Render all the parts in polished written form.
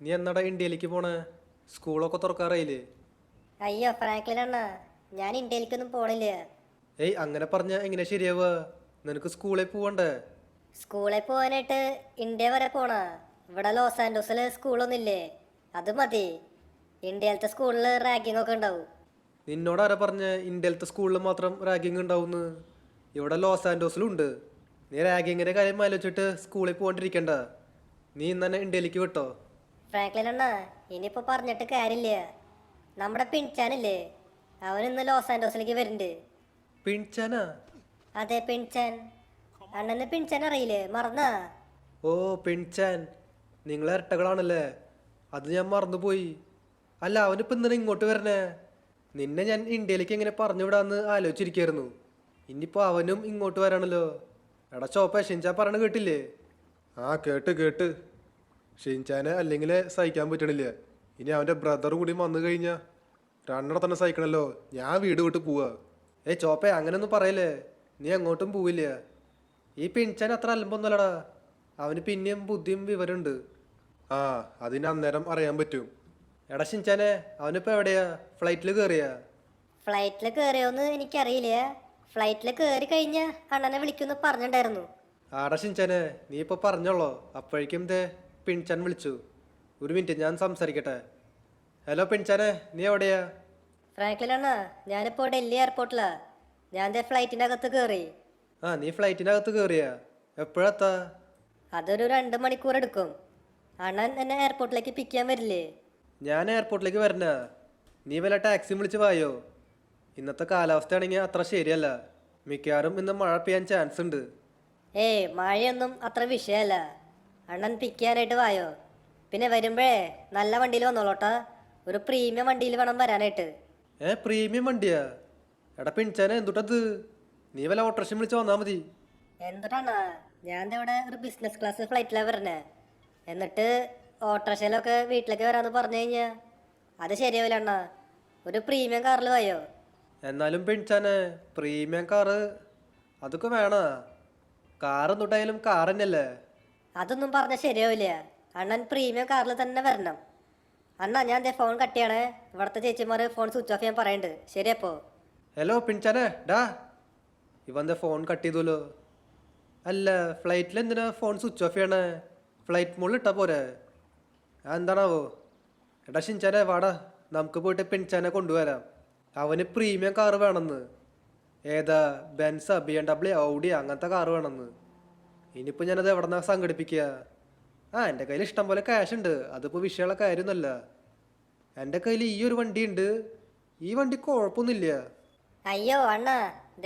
നീ എന്നാടാ ഇന്ത്യയിലേക്ക് പോണേ? സ്കൂളൊക്കെ തുറക്കാറായില്ലേ? അയ്യോ ഫ്രാങ്ക്ലിൻ അണ്ണ, ഞാൻ ഇന്ത്യയിലേക്കൊന്നും പോണില്ല. ഏയ് അങ്ങനെ പറഞ്ഞ എങ്ങനെ ശരിയാവുക? നിനക്ക് സ്കൂളിൽ പോവണ്ടേ? സ്കൂളിൽ പോകാനായിട്ട് ഇന്ത്യ വരെ പോണ? ഇവിടെ ലോസ് ആൻഡോസിൽ സ്കൂളൊന്നുമില്ലേ? അത് മതി. ഇന്ത്യയിലത്തെ സ്കൂളിൽ റാഗിംഗ് ഒക്കെ ഉണ്ടാവും. നിന്നോട് ആരാ പറഞ്ഞ ഇന്ത്യയിലത്തെ സ്കൂളിൽ മാത്രം റാഗിങ് ഉണ്ടാവുന്ന്? ഇവിടെ ലോസ് ആൻഡോസിലും ഉണ്ട്. നീ റാഗിങ്ങിന്റെ കാര്യം ആലോചിച്ചിട്ട് സ്കൂളിൽ പോകാണ്ടിരിക്കണ്ട. നീ ഇന്ന് തന്നെ ഇന്ത്യയിലേക്ക് വിട്ടോ? ഫ്രാങ്ക്ലിൻ അണ്ണ, ഇനിയിപ്പോൾ പറഞ്ഞിട്ട് കാര്യമില്ല. നമ്മുടെ പിൻചാനില്ലേ, അവൻ ഇന്ന് ലോസ് ആൻഡോസിലേക്ക് വരുന്നുണ്ട്. പിൻചാനാ? അതെ, പിൻചാൻ. അണ്ണന് പിൻചാൻ അറിയില്ലേ? മറന്നാ? ഓ, പിൻചാൻ. നിങ്ങൾ ഇരട്ടകളാണല്ലേ? അത് ഞാൻ മറന്നുപോയി. അല്ല, അവനിപ്പോൾ ഇന്നലെ ഇങ്ങോട്ട് വരണേ? നിന്നെ ഞാൻ ഇന്ത്യയിലേക്ക് എങ്ങനെ പറഞ്ഞു വിടാന്ന് ആലോചിച്ചിരിക്കായിരുന്നു. ഇനിയിപ്പോൾ അവനും ഇങ്ങോട്ട് വരാണല്ലോ. എടാ ചോപ്പ, ഷിൻചാൻ പറയണ കേട്ടില്ലേ? ആ, കേട്ട്. ഷിൻചാനെ അല്ലെങ്കിൽ സഹിക്കാൻ പറ്റണില്ല. ഇനി അവൻ്റെ ബ്രദർ കൂടി വന്നു കഴിഞ്ഞാൽ രണ്ടെണ്ണം തന്നെ സഹിക്കണല്ലോ. ഞാൻ വീട് വിട്ട് പോവാ. ഏയ് ചോപ്പേ, അങ്ങനെയൊന്നും പറയല്ലേ. നീ എങ്ങോട്ടും പോവില്ല. ഈ പിൻചാൻ അത്ര അലമ്പൊന്നുമല്ലടാ. അവന് പിന്നെയും ബുദ്ധിയും വിവരമുണ്ട്. ആ, അതിന് അന്നേരം അറിയാൻ പറ്റും. എടാ ഷിൻചാനെ, അവനിപ്പോൾ എവിടെയാ? ഫ്ലൈറ്റിൽ കയറിയാ? ഫ്ലൈറ്റിൽ കയറിയോന്ന് എനിക്കറിയില്ല. ഫ്ലൈറ്റിൽ കയറി കഴിഞ്ഞാൽ അണ്ണനെ വിളിക്കുമെന്ന് പറഞ്ഞിട്ടുണ്ടായിരുന്നു. ആടാ ഷിൻചാനെ, നീ ഇപ്പോൾ പറഞ്ഞോളോ. അപ്പോഴേക്കും ദേ പിൻചാൻ വിളിച്ചു. ഒരു മിനിറ്റ്, ഞാൻ സംസാരിക്കട്ടെ. ഹലോ പിൻചാനെ, നീ എവിടെയാ? ഫ്രാങ്ക്ലിൻ അണ്ണ, ഞാനിപ്പോൾ ഡൽഹി എയർപോർട്ടിലാ. ഞാൻ ദേ ഫ്ലൈറ്റിൻ്റെ അകത്ത് കയറി. ആ, നീ ഫ്ലൈറ്റിനകത്ത് കയറിയാ? എപ്പോഴെത്താ? അതൊരു 2 മണിക്കൂർ എടുക്കും. അണ്ണൻ എന്നെ എയർപോർട്ടിലേക്ക് പിക്ക് ചെയ്യാൻ വരില്ലേ? ഞാൻ എയർപോർട്ടിലേക്ക് വരണ? നീ വല്ല ടാക്സി വിളിച്ച് വായോ? ഇന്നത്തെ കാലാവസ്ഥയാണെങ്കിൽ അത്ര ശരിയല്ല. മിക്കവാറും ഇന്ന് മഴ പെയ്യാൻ ചാൻസ് ഉണ്ട്. ഏയ്, മഴയൊന്നും അത്ര വിഷയമല്ല. അണ്ണൻ പിക്ക് ചെയ്യാനായിട്ട് വായോ. പിന്നെ വരുമ്പോഴേ നല്ല വണ്ടിയിൽ വന്നോളൂട്ടാ. ഒരു പ്രീമിയം വണ്ടിയിൽ വേണം വരാനായിട്ട്. പ്രീമിയം വണ്ടിയാ? എടാ പിൻചാനെ, എന്തുട്ടത്? നീ വല്ല ഓട്ടോറിക്ഷ വിളിച്ച് വന്നാൽ മതി. എന്തുട്ടാണ്, ഞാൻ ദേ ഇവിടെ ഒരു ബിസിനസ് ക്ലാസ് ഫ്ലൈറ്റിലാണ് വരണേ. എന്നിട്ട് ഓട്ടോറിക്ഷയിലൊക്കെ വീട്ടിലേക്ക് വരാമെന്ന് പറഞ്ഞു കഴിഞ്ഞാൽ അത് ശരിയാവില്ല അണ്ണ. ഒരു പ്രീമിയം കാറിൽ വായോ. എന്നാലും പിൻചാനെ, പ്രീമിയം കാറ് അതൊക്കെ വേണോ? കാർ എന്തുട്ടായാലും കാർ തന്നെയല്ലേ? അതൊന്നും പറഞ്ഞാൽ ശരിയാവില്ല. അണ്ണൻ പ്രീമിയം കാറിൽ തന്നെ വരണം. അണ്ണാ, ഞാൻ ദേ ഫോൺ കട്ട് ചെയ്യണേ. ഇവിടുത്തെ ചേച്ചിമാർ ഫോൺ സ്വിച്ച് ഓഫ് ചെയ്യാൻ പറയുന്നുണ്ട്. ശരിയപ്പോ? ഹലോ പിൻചാനെ, ഡാ. ഇവൻ്റെ ഫോൺ കട്ട് ചെയ്തല്ലോ. അല്ല, ഫ്ലൈറ്റിൽ എന്തിനാ ഫോൺ സ്വിച്ച് ഓഫ് ചെയ്യണേ? ഫ്ലൈറ്റ് മുകളിൽ ഇട്ടാൽ പോരെ? എന്താണാവോ? എടാ ഷിൻചാനെ, വാടാ, നമുക്ക് പോയിട്ട് പിൻചാനെ കൊണ്ടുവരാം. അവന് പ്രീമിയം കാറ് വേണമെന്ന്. ഏതാ? ബെൻസാ, BMW, ഔഡി അങ്ങനത്തെ കാറ് വേണമെന്ന്. ഇനിയിപ്പോൾ ഞാനത് എവിടെ നിന്നാണ് സംഘടിപ്പിക്കുക? ആ, എൻ്റെ കയ്യിൽ ഇഷ്ടം പോലെ ക്യാഷ് ഉണ്ട്. അതിപ്പോൾ വിഷയമുള്ള കാര്യമൊന്നുമല്ല. എൻ്റെ കയ്യിൽ ഈ ഒരു വണ്ടിയുണ്ട്. ഈ വണ്ടി കുഴപ്പമൊന്നുമില്ല. അയ്യോ അണ്ണ,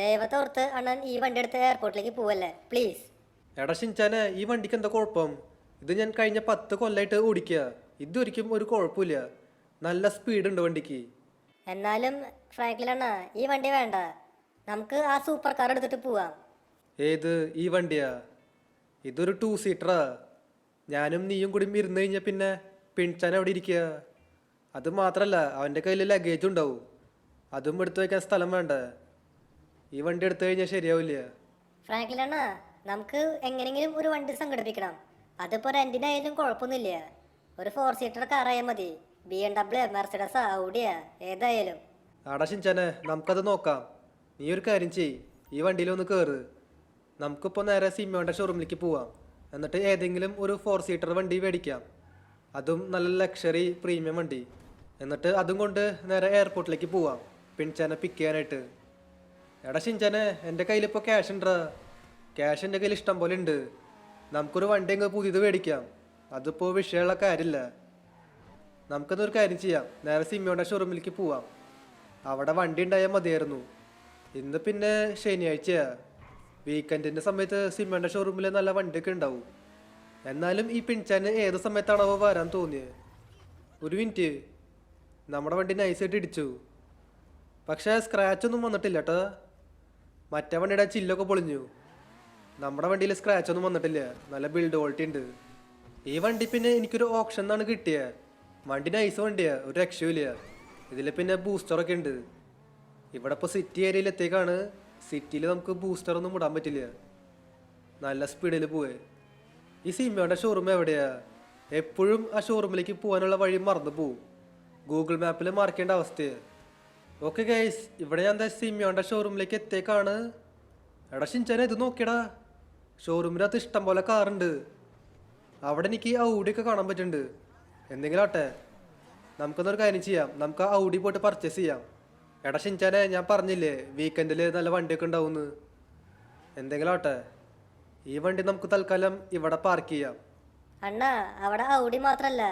ദൈവത്തോർത്ത് അണ്ണൻ ഈ വണ്ടി എടുത്ത് എയർപോർട്ടിലേക്ക് പോവല്ലേ പ്ലീസ്. എടാ ഷിൻചാനെ, ഈ വണ്ടിക്ക് എന്താ കുഴപ്പം? ഇത് ഞാൻ കഴിഞ്ഞ 10 കൊല്ലമായിട്ട് ഓടിക്കുക. ഇതൊരിക്കും ഒരു കുഴപ്പമില്ല. നല്ല സ്പീഡുണ്ട് വണ്ടിക്ക്. എന്നാലും ഫ്രാങ്ക്ലിൻ അണ്ണ, ഈ വണ്ടി വേണ്ട. നമുക്ക് ആ സൂപ്പർ കാർ എടുത്തിട്ട് പോവാം. ഏത്? ഈ വണ്ടിയാ? ഇതൊരു 2 സീറ്ററാ. ഞാനും നീയും കൂടി ഇരുന്ന് കഴിഞ്ഞാൽ പിന്നെ പിൻചാൻ എവിടെ ഇരിക്കുക? അത് മാത്രമല്ല, അവൻ്റെ കയ്യിൽ ലഗേജ് ഉണ്ടാവും. അതും എടുത്തു വയ്ക്കാൻ സ്ഥലം വേണ്ടേ? ഈ വണ്ടി എടുത്തു കഴിഞ്ഞാൽ ശരിയാവില്ല. ഫ്രാങ്ക്ലിൻ അണ്ണ, നമുക്ക് എങ്ങനെയെങ്കിലും ഒരു വണ്ടി സംഘടിപ്പിക്കണം. അതിപ്പോൾ റെന്റിനായാലും കുഴപ്പമൊന്നുമില്ല. ഒരു 4 സീറ്റർ കാറായാൽ മതി. BMW, മെർസിഡസ്, ഔഡിയാ ഏതായാലും. ആടാ ഷിൻചാനെ, നമുക്കത് നോക്കാം. നീ ഒരു കാര്യം ചെയ്യ്, ഈ വണ്ടിയിലൊന്ന് കയറ്. നമുക്കിപ്പോൾ നേരെ സിമ്മോൻ്റെ ഷോറൂമിലേക്ക് പോവാം. എന്നിട്ട് ഏതെങ്കിലും ഒരു 4 സീറ്റർ വണ്ടി മേടിക്കാം. അതും നല്ല ലക്ഷറി പ്രീമിയം വണ്ടി. എന്നിട്ട് അതും കൊണ്ട് നേരെ എയർപോർട്ടിലേക്ക് പോവാം പിൻചാനെ പിക്ക് ചെയ്യാനായിട്ട്. എടാ ഷിൻചാനെ, എൻ്റെ കയ്യിലിപ്പോൾ ക്യാഷ് ഉണ്ടോ? ക്യാഷ് എൻ്റെ കയ്യിൽ ഇഷ്ടം പോലെ ഉണ്ട്. നമുക്കൊരു വണ്ടി അങ്ങ് പുതിയത് മേടിക്കാം. അതിപ്പോൾ വിഷയമുള്ള കാര്യമില്ല. നമുക്കതൊരു കാര്യം ചെയ്യാം, നേരെ സിമ്മോൻ്റെ ഷോറൂമിലേക്ക് പോവാം. അവിടെ വണ്ടി ഉണ്ടായാൽ മതിയായിരുന്നു. ഇന്ന് പിന്നെ ശനിയാഴ്ചയാ. വീക്കെൻഡിൻ്റെ സമയത്ത് സിമ്മോൻ്റെ ഷോറൂമിൽ നല്ല വണ്ടിയൊക്കെ ഉണ്ടാവും. എന്നാലും ഈ പിൻചാന് ഏത് സമയത്താണോ വരാൻ തോന്നിയത്? ഒരു മിനിറ്റ്, നമ്മുടെ വണ്ടി നൈസായിട്ട് ഇടിച്ചു. പക്ഷേ സ്ക്രാച്ചൊന്നും വന്നിട്ടില്ല കേട്ടോ. മറ്റേ വണ്ടിയുടെ ചില്ലൊക്കെ പൊളിഞ്ഞു. നമ്മുടെ വണ്ടിയിൽ സ്ക്രാച്ചൊന്നും വന്നിട്ടില്ല. നല്ല ബിൽഡ് ക്വാളിറ്റി ഉണ്ട്. ഈ വണ്ടി പിന്നെ എനിക്കൊരു ഓപ്ഷൻ എന്നാണ് കിട്ടിയത്. വണ്ടി നൈസ് വണ്ടിയാ, ഒരു രക്ഷയില്ല. ഇതിൽ പിന്നെ ബൂസ്റ്ററൊക്കെ ഉണ്ട്. ഇവിടെ ഇപ്പോൾ സിറ്റി ഏരിയയിൽ എത്തിയേക്കാണ്. സിറ്റിയിൽ നമുക്ക് ബൂസ്റ്ററൊന്നും വിടാൻ പറ്റില്ല. നല്ല സ്പീഡിൽ പോവേ. ഈ സിമ്മോൻ്റെ ഷോറൂം എവിടെയാ? എപ്പോഴും ആ ഷോറൂമിലേക്ക് പോകാനുള്ള വഴി മറന്നു പോവും. ഗൂഗിൾ മാപ്പിൽ മാർക്കേണ്ട അവസ്ഥയാണ്. ഓക്കെ ഗൈസ്, ഇവിടെ ഞാൻ എന്താ സിമിയോന്റെ ഷോറൂമിലേക്ക് എത്തിയേക്കാണ്. എടാ ഷിൻചാനെ ഇത് നോക്കിയടാ, ഷോറൂമിനകത്ത് ഇഷ്ടം പോലെ കാറുണ്ട്. അവിടെ എനിക്ക് ഔഡിയൊക്കെ കാണാൻ പറ്റുന്നുണ്ട്. എന്തെങ്കിലും ആട്ടെ, നമുക്കൊന്നൊരു കാര്യം ചെയ്യാം, നമുക്ക് ആ ഔഡി പോയിട്ട് പർച്ചേസ് ചെയ്യാം. എടാ ഷിൻചാനെ, ഞാൻ പറഞ്ഞില്ലേ വീക്കെൻഡിൽ നല്ല വണ്ടിയൊക്കെ ഉണ്ടാവുമെന്ന്. എന്തെങ്കിലും ആട്ടെ, ഈ വണ്ടി നമുക്ക് തൽക്കാലം ഇവിടെ പാർക്ക് ചെയ്യാം. അണ്ണാ അവിടെ ഔഡി മാത്രല്ല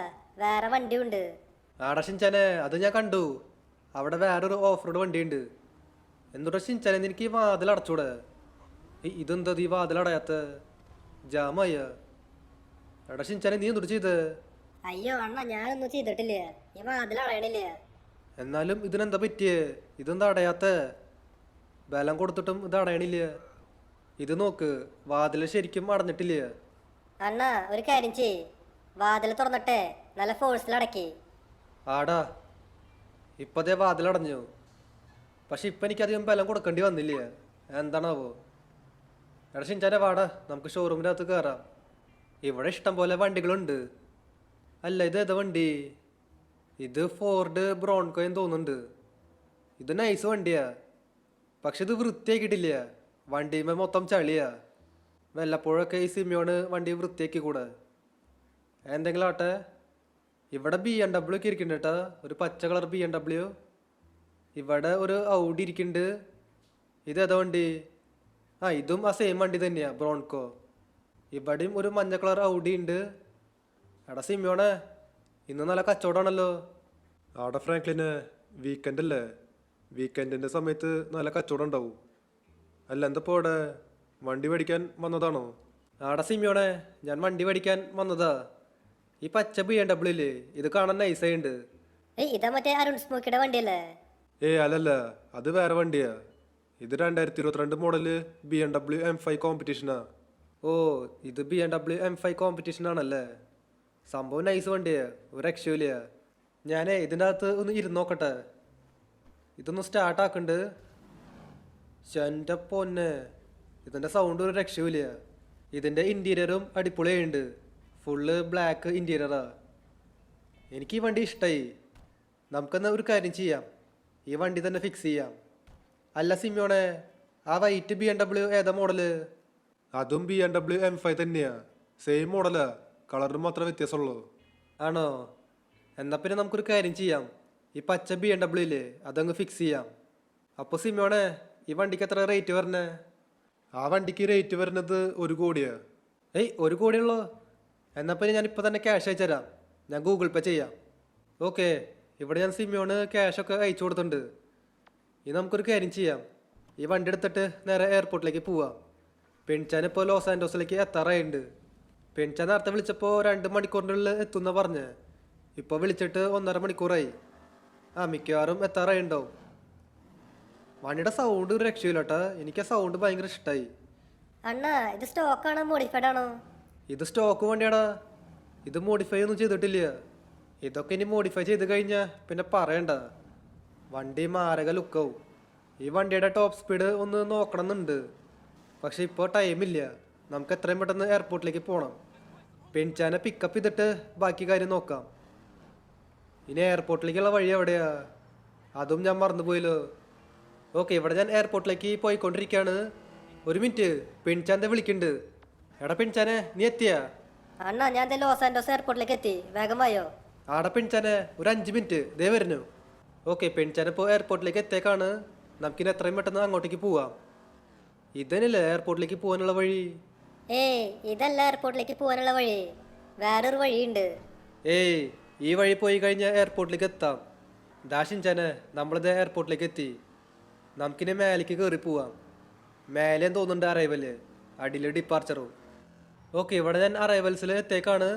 വേറെ വണ്ടിയുണ്ട്. ആടാ ഷിൻചാനെ, അത് ഞാൻ കണ്ടു. അവിടെ വേറൊരു ഓഫ് റോഡ് വണ്ടിയുണ്ട്. എന്തുട്ടാ ഷിൻചാനെ, നിനക്ക് ഈ വാതിൽ അടച്ചൂടെ? ഇതെന്താ ഈ വാതിൽ അടയാത്ത? ജാമായ. എടാ ഷിൻചാനെ, നീ എന്തുട്ട് ചെയ്ത്? അയ്യോ അണ്ണ, ഞാനൊന്നും ചെയ്തിട്ടില്ല. ഈ വാതിൽ അടയണില്ല. എന്നാലും ഇതിനെന്താ പറ്റിയേ? ഇതെന്താ അടയാത്ത? ബലം കൊടുത്തിട്ടും ഇത് അടയണില്ല. ഇത് നോക്ക്, വാതിൽ ശരിക്കും അടഞ്ഞിട്ടില്ല. അണ്ണ ഒരു കാര്യം ചെയ്, വാതിൽ തുറന്നിട്ടെ നല്ല ഫോഴ്സിൽ അടക്കി. ആടാ, ഇപ്പതേ വാതിലടഞ്ഞു. പക്ഷെ ഇപ്പം എനിക്കധികം ബലം കൊടുക്കേണ്ടി വന്നില്ല. എന്താണാവോ? എടാ ഷിൻചാനെ വാടാ, നമുക്ക് ഷോറൂമിൻ്റെ അകത്ത് കയറാം. ഇവിടെ ഇഷ്ടം പോലെ വണ്ടികളുണ്ട്. അല്ല, ഇത് ഏതാ വണ്ടി? ഇത് ഫോർഡ് ബ്രോൺകോ എന്ന് തോന്നുന്നുണ്ട്. ഇത് നൈസ് വണ്ടിയാ, പക്ഷെ ഇത് വൃത്തിയാക്കിയിട്ടില്ല. വണ്ടിയുമേ മൊത്തം ചളിയാ. വല്ലപ്പോഴൊക്കെ ഈ സിമിയോണ് വണ്ടി വൃത്തിയാക്കി കൂടെ. എന്തെങ്കിലും ആട്ടെ, ഇവിടെ BMW ഒക്കെ ഇരിക്കുന്നുണ്ട് കേട്ടാ, ഒരു പച്ച കളർ BMW. ഇവിടെ ഒരു ഔഡി ഇരിക്കുന്നുണ്ട്. ഇതേതാ വണ്ടി? ഇതും ആ സെയിം വണ്ടി തന്നെയാ, ബ്രോൺകോ. ഇവിടെയും ഒരു മഞ്ഞ കളർ ഔഡി ഉണ്ട്. എടാ സിമിയോണെ, ഇന്ന് നല്ല കച്ചവടമാണല്ലോ. ആടെ ഫ്രാങ്ക്ലിന് വീക്കെൻഡ് അല്ലേ? വീക്കെൻഡിൻ്റെ സമയത്ത് നല്ല കച്ചവടം ഉണ്ടാവും. അല്ല, എന്തപ്പോൾ അവിടെ വണ്ടി മേടിക്കാൻ വന്നതാണോ? ആടെ സിമിയോണെ, ഞാൻ വണ്ടി മേടിക്കാൻ വന്നതാ. ഈ പച്ച BMW ഇല്ലേ, ഇത് കാണാൻ നൈസായിണ്ട്. ഇതാ മറ്റേ അരുൺ സ്മോക്കിയുടെ വണ്ടിയല്ലേ? അല്ലല്ല, അത് വേറെ വണ്ടിയാ. ഇത് 2022 മോഡല് BMW M5 കോമ്പറ്റീഷനാ. ഓ, ഇത് BMW M5 കോമ്പറ്റീഷൻ ആണല്ലേ? സംഭവം നൈസ് വണ്ടിയാ, ഒരു രക്ഷയില്ല. ഞാനേ ഇതിൻ്റെ അകത്ത് ഒന്ന് ഇരുന്ന് നോക്കട്ടെ. ഇതൊന്ന് സ്റ്റാർട്ട് ആക്കണ്ട്. എൻ്റെ പൊന്നെ, ഇതിൻ്റെ സൗണ്ട് ഒരു രക്ഷയില്ല. ഇതിൻ്റെ ഇൻറ്റീരിയറും അടിപൊളിയായിട്ടുണ്ട്. ഫുള്ള് ബ്ലാക്ക് ഇൻറ്റീരിയറാ. എനിക്ക് ഈ വണ്ടി ഇഷ്ടമായി. നമുക്കെന്നാ ഒരു കാര്യം ചെയ്യാം, ഈ വണ്ടി തന്നെ ഫിക്സ് ചെയ്യാം. അല്ല സിമിയോണെ, ആ വൈറ്റ് BMW ഏതാ മോഡല്? അതും BMW M5 തന്നെയാ, സെയിം മോഡലാ, കളറിന് മാത്രമേ വ്യത്യാസമുള്ളൂ. ആണോ? എന്നാൽ പിന്നെ നമുക്കൊരു കാര്യം ചെയ്യാം, ഈ പച്ച BMW ഇല്ലേ, അതങ്ങ് ഫിക്സ് ചെയ്യാം. അപ്പോൾ സിമിയോണെ, ഈ വണ്ടിക്ക് എത്ര റേറ്റ് വരണേ? ആ വണ്ടിക്ക് റേറ്റ് വരുന്നത് 1 കോടിയാ. 1 കോടിയുള്ളൂ? എന്നാൽ പിന്നെ ഞാൻ ഇപ്പോൾ തന്നെ ക്യാഷ് അയച്ചു തരാം. ഞാൻ ഗൂഗിൾ പേ ചെയ്യാം. ഓക്കെ, ഇവിടെ ഞാൻ സിമിയോണ് ക്യാഷൊക്കെ അയച്ചു കൊടുത്തിട്ടുണ്ട്. ഇനി നമുക്കൊരു കാര്യം ചെയ്യാം, ഈ വണ്ടി എടുത്തിട്ട് നേരെ എയർപോർട്ടിലേക്ക് പോവാം. പെൺചാൻ ഇപ്പോൾ ലോസ് ആൻഡോസിലേക്ക് എത്താറായിട്ടുണ്ട്. പെൺചാൻ നേരത്തെ വിളിച്ചപ്പോൾ 2 മണിക്കൂറിനുള്ളിൽ എത്തുന്ന പറഞ്ഞ്. ഇപ്പോൾ വിളിച്ചിട്ട് 1.5 മണിക്കൂറായി. മിക്കവാറും എത്താറായിണ്ടാവും. വണ്ടിയുടെ സൗണ്ട് ഒരു രക്ഷയില്ല കേട്ടാ, എനിക്ക് ആ സൗണ്ട് ഭയങ്കര ഇഷ്ടമായി. അണ്ണ ഇത് സ്റ്റോക്കാണോ മോഡിഫൈഡ് ആണോ? ഇത് സ്റ്റോക്ക് വണ്ടിയാടാ, ഇത് മോഡിഫൈ ഒന്നും ചെയ്തിട്ടില്ല. ഇതൊക്കെ ഇനി മോഡിഫൈ ചെയ്ത് കഴിഞ്ഞാൽ പിന്നെ പറയണ്ട, വണ്ടി മാരക ലുക്കാവും. ഈ വണ്ടിയുടെ ടോപ്പ് സ്പീഡ് ഒന്ന് നോക്കണം എന്നുണ്ട്, പക്ഷെ ഇപ്പോൾ ടൈമില്ല. നമുക്ക് എത്രയും പെട്ടെന്ന് എയർപോർട്ടിലേക്ക് പോകണം. പെൺചാനെ പിക്കപ്പ് ചെയ്തിട്ട് ബാക്കി കാര്യം നോക്കാം. ഇനി എയർപോർട്ടിലേക്കുള്ള വഴി എവിടെയാ? അതും ഞാൻ മറന്നുപോയല്ലോ. ഓക്കെ, ഇവിടെ ഞാൻ എയർപോർട്ടിലേക്ക് പോയിക്കൊണ്ടിരിക്കുകയാണ്. 1 മിനിറ്റ്, പെൺചാൻ്റെ വിളിക്കുന്നുണ്ട്. എടാ പെൺചാനെ, നീ എത്തിയാ? അണ്ണ ഞാൻ ലോസ് ആൻഡോസ് എയർപോർട്ടിലേക്ക് എത്തി, വേഗമായോ? ആടെ പെൺചാനെ, ഒരു 5 മിനിറ്റ് ദേ വരുന്നു. ഓക്കെ, പെൺചാൻ ഇപ്പോൾ എയർപോർട്ടിലേക്ക് എത്തിയേക്കാണ്. നമുക്കിനി എത്രയും പെട്ടെന്ന് അങ്ങോട്ടേക്ക് പോവാം. ഇതന്നെയല്ലേ എയർപോർട്ടിലേക്ക് പോകാനുള്ള വഴി? ഇതല്ല എയർപോർട്ടിലേക്ക് പോകാനുള്ള വഴി, വേറൊരു വഴിയുണ്ട്. ഈ വഴി പോയി കഴിഞ്ഞാൽ എയർപോർട്ടിലേക്ക് എത്താം. ദാഷിൻചാനെ, നമ്മളിത് എയർപോർട്ടിലേക്ക് എത്തി. നമുക്കിനി മേലേക്ക് കയറി പോവാം. മേലെ തോന്നുന്നുണ്ട് അറൈവല്, അടിയിൽ ഡിപ്പാർച്ചറും. ഓക്കെ, ഇവിടെ ഞാൻ അറൈവൽസിൽ എത്തേക്കാണ്.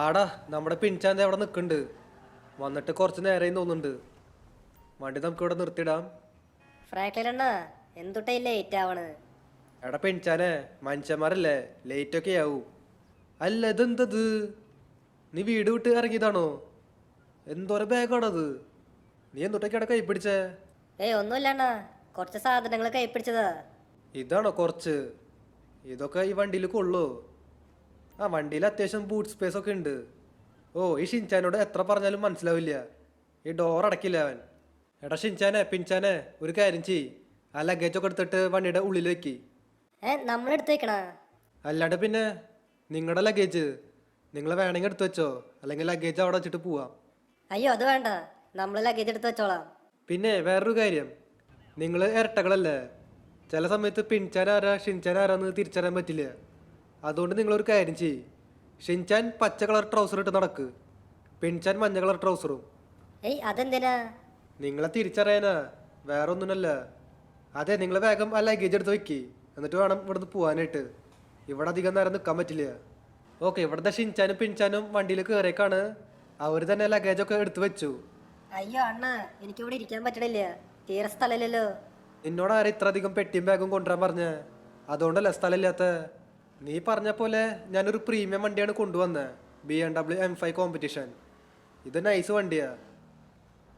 ആടാ, നമ്മുടെ പിൻചാന്ത അവിടെ നിൽക്കുന്നുണ്ട്. വന്നിട്ട് കുറച്ച് നേരം തോന്നുന്നുണ്ട്. വണ്ടി നമുക്കിവിടെ നിർത്തിയിടാം. ഫ്രാങ്ക്ലിൻ അണ്ണ, എന്തുട്ടായി ലേറ്റ് ആവണ്? എടാ പെൺചാനെ, മനുഷ്യന്മാരല്ലേ, ലേറ്റൊക്കെ ആവും. അല്ല, ഇതെന്തത്? നീ വീട് വിട്ട് ഇറങ്ങിയതാണോ? എന്തോരം ബാഗാണത്? നീ എന്തൊട്ടൊക്കെ അവിടെ കൈ പിടിച്ചേ? ഒന്നുമില്ല അണ്ണ, കുറച്ച് സാധനങ്ങൾ കൈ പിടിച്ചതാ. ഇതാണോ കുറച്ച്? ഇതൊക്കെ ഈ വണ്ടിയിൽ കൊള്ളൂ? ആ വണ്ടിയിൽ അത്യാവശ്യം ബൂട്ട് സ്പേസ് ഒക്കെ ഉണ്ട്. ഓ ഈ ഷിൻചാനോട് എത്ര പറഞ്ഞാലും മനസ്സിലാവില്ല. ഈ ഡോർ അടക്കില്ല അവൻ. എടാ ഷിൻചാനെ പിൻചാനെ ഒരു കാര്യം ചെയ്യ്, ആ ലഗേജൊക്കെ എടുത്തിട്ട് വണ്ടിയുടെ ഉള്ളിൽ വെക്കി. നമ്മളെടുത്ത് വെക്കണ? അല്ലാണ്ട് പിന്നെ നിങ്ങളുടെ ലഗേജ് നിങ്ങൾ വേണമെങ്കിൽ എടുത്തു വെച്ചോ, അല്ലെങ്കിൽ ലഗേജ് അവിടെ വെച്ചിട്ട് പോവാം. അയ്യോ അത് വേണ്ട, നമ്മൾ ലഗേജ് എടുത്ത് വെച്ചോളാം. പിന്നെ വേറൊരു കാര്യം, നിങ്ങൾ ഇരട്ടകളല്ലേ, ചില സമയത്ത് പിൻചാൻ ആരാ ഷിൻചാൻ ആരാന്ന് തിരിച്ചറിയാൻ പറ്റില്ല. അതുകൊണ്ട് നിങ്ങളൊരു കാര്യം ചെയ്യ്, ഷിൻചാൻ പച്ച കളർ ട്രൗസർ ഇട്ട് നടക്ക്, പിൻചാൻ മഞ്ഞ കളർ ട്രൗസറും. ഏയ് അതെന്തിനാ? നിങ്ങളെ തിരിച്ചറിയാനാ, വേറെ ഒന്നുമല്ല. അതെ നിങ്ങൾ വേഗം ആ ലഗേജ് എടുത്ത് വെക്കി, എന്നിട്ട് വേണം ഇവിടുന്ന് പോകാനായിട്ട്. ഇവിടെ അധികം നേരം നിൽക്കാൻ പറ്റില്ല. ഓക്കെ, ഇവിടുത്തെ ഷിൻചാനും പിൻചാനും വണ്ടിയിൽ കയറിയേക്കാണ്. അവർ തന്നെ ലഗേജൊക്കെ എടുത്ത് വെച്ചു. അയ്യോ അണ്ണ, എനിക്കിവിടെ ഇരിക്കാൻ പറ്റണില്ല, തീരെ സ്ഥലമില്ലല്ലോ. നിന്നോട് ആരും ഇത്ര അധികം പെട്ടിയും ബാഗും കൊണ്ടുവരാൻ പറഞ്ഞ? അതുകൊണ്ടല്ല സ്ഥലമില്ലാത്ത. നീ പറഞ്ഞ പോലെ ഞാനൊരു പ്രീമിയം വണ്ടിയാണ് കൊണ്ടുവന്നത്, BMW M5 കോമ്പറ്റീഷൻ. ഇത് നൈസ് വണ്ടിയാ.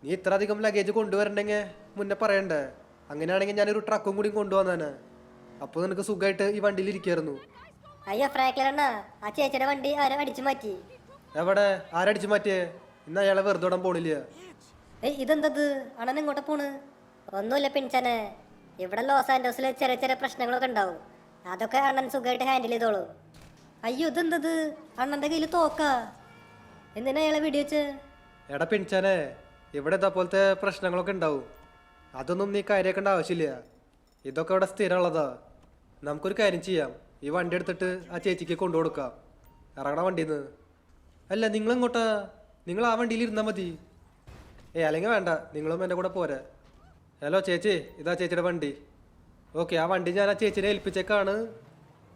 നീ ഇത്ര അധികം ലഗേജ് കൊണ്ടുവരണ്ടെങ്കിൽ മുന്നേ പറയണ്ടേ? അങ്ങനെയാണെങ്കിൽ ഞാനൊരു ട്രക്കും കൂടി കൊണ്ടുവന്നാണ്. അപ്പോൾ നിനക്ക് സുഖമായിട്ട് ഈ വണ്ടിയിൽ ഇരിക്കായിരുന്നു. അയ്യോ ഫ്രാങ്ക്ലിൻ അണ്ണ, ആ ചേച്ചിയുടെ വണ്ടി ആരോ അടിച്ചു മാറ്റി. എവിടെ? ആരടിച്ചു മാറ്റിയേ? ഇന്ന് അയാളെ വെറുതെ വിടാൻ പോണില്ല. ഏയ് ഇതെന്തത്? അണ്ണൻ ഇങ്ങോട്ട് പോണ്? ഒന്നുമില്ല പിൻചാനെ, ഇവിടെ ലോസ് ആൻഡോസിൽ ചെറിയ ചെറിയ പ്രശ്നങ്ങളൊക്കെ ഉണ്ടാവും, അതൊക്കെ അണ്ണൻ സുഖമായിട്ട് ഹാൻഡിൽ ചെയ്തോളൂ. അയ്യോ ഇതെന്തത്? അണ്ണൻ്റെ കയ്യിൽ തോക്കാ? എന്തിനാ അയാളെ വെടിവെച്ച്? എടാ പിൻചാനെ, ഇവിടെ ഇതേപോലത്തെ പ്രശ്നങ്ങളൊക്കെ ഉണ്ടാവും, അതൊന്നും നീ കാര്യമാക്കേണ്ട ആവശ്യമില്ല. ഇതൊക്കെ ഇവിടെ സ്ഥിരമുള്ളതാ. നമുക്കൊരു കാര്യം ചെയ്യാം, ഈ വണ്ടി എടുത്തിട്ട് ആ ചേച്ചിക്ക് കൊണ്ടു കൊടുക്കാം. ഇറങ്ങണ വണ്ടിയിൽ നിന്ന്. അല്ല നിങ്ങളെങ്ങോട്ടാ? നിങ്ങൾ ആ വണ്ടിയിൽ ഇരുന്നാൽ മതി. അല്ലെങ്കിൽ വേണ്ട, നിങ്ങളും എൻ്റെ കൂടെ പോരെ. ഹലോ ചേച്ചി, ഇതാ ചേച്ചിയുടെ വണ്ടി. ഓക്കെ, ആ വണ്ടി ഞാൻ ആ ചേച്ചിനെ ഏൽപ്പിച്ചേക്കാണ്.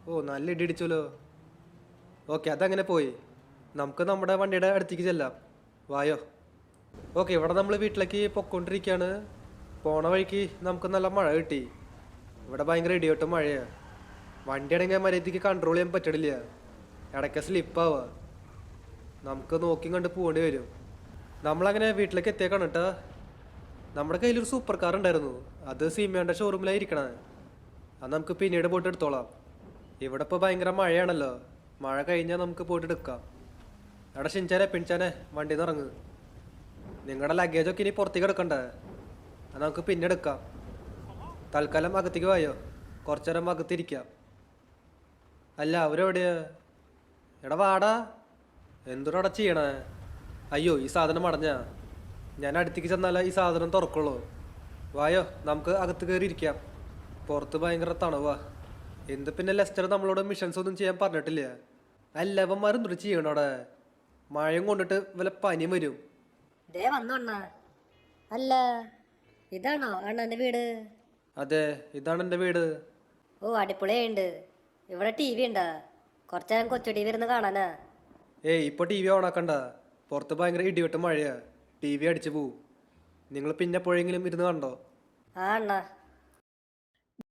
ഓ നല്ല ഇടി ഇടിച്ചല്ലോ. ഓക്കെ, അതങ്ങനെ പോയി. നമുക്ക് നമ്മുടെ വണ്ടിയുടെ അടുത്തേക്ക് ചെല്ലാം, വായോ. ഓക്കെ, ഇവിടെ നമ്മൾ വീട്ടിലേക്ക് പൊക്കോണ്ടിരിക്കുകയാണ്. പോണ വഴിക്ക് നമുക്ക് നല്ല മഴ കിട്ടി. ഇവിടെ ഭയങ്കര ഇടിയോട്ടും മഴയാണ്. വണ്ടിയാണെങ്കിൽ മര്യാദയ്ക്ക് കൺട്രോൾ ചെയ്യാൻ പറ്റണില്ല, ഇടയ്ക്ക് സ്ലിപ്പാവുക. നമുക്ക് നോക്കി കണ്ട് പോകേണ്ടി വരും. നമ്മളങ്ങനെ വീട്ടിലേക്ക് എത്തിയേക്കാണ് കേട്ടോ. നമ്മുടെ കയ്യിലൊരു സൂപ്പർ കാർ ഉണ്ടായിരുന്നു, അത് സിമിയോൻ്റെ ഷോറൂമിലാണ് ഇരിക്കണേ. അത് നമുക്ക് പിന്നീട് പോയിട്ട് എടുത്തോളാം. ഇവിടെ ഇപ്പോൾ ഭയങ്കര മഴയാണല്ലോ, മഴ കഴിഞ്ഞാൽ നമുക്ക് പോയിട്ട് എടുക്കാം. എടാ ഷിൻചാനെ പിൻചാനെ വണ്ടിയിൽ നിന്ന് ഇറങ്ങ്. നിങ്ങളുടെ ലഗേജൊക്കെ ഇനി പുറത്തേക്ക് എടുക്കണ്ടേ? അത് നമുക്ക് പിന്നെ എടുക്കാം. തൽക്കാലം അകത്തേക്ക് വായോ, കുറച്ചു നേരം അകത്തിരിക്കാം. അല്ല അവരെവിടെയാ? എടാ വാടാ, എന്തൊരടാ ചെയ്യണേ? അയ്യോ ഈ സാധനം അടഞ്ഞാ, ഞാൻ അടുത്തേക്ക് ചെന്നാലേ ഈ സാധനം തുറക്കുള്ളൂ. വായോ നമുക്ക് അകത്ത് കയറി ഇരിക്കാം, പുറത്ത് ഭയങ്കര തണുവാ. എന്ത് പിന്നെ ലെസ്റ്റർ നമ്മളോട് മിഷൻസ് ഒന്നും ചെയ്യാൻ പറഞ്ഞിട്ടില്ല. അല്ല അവന്മാരെന്തൊരു ചെയ്യണോടെ? മഴയും കൊണ്ടിട്ട് വല്ല പനിയും വരും. ദേ വന്നു അണ്ണ. അല്ല ഇതാണോ അണ്ണൻ്റെ വീട്? അതെ, ഇതാണ് എൻ്റെ വീട്. ഓ അടിപൊളിയായിട്ടുണ്ട്. ഇവിടെ ടി വി ഉണ്ടാ? കുറച്ചു നേരം കൊച്ചു ടി വി ഇരുന്ന് കാണാനാ? ഏയ് ഇപ്പോൾ TV ഓണാക്കണ്ട, പുറത്ത് ഭയങ്കര ഇടിവെട്ട് മഴയാ, TV അടിച്ചു പോവും. നിങ്ങൾ പിന്നെ എപ്പോഴെങ്കിലും ഇരുന്ന് കണ്ടോ? ആ അണ്ണ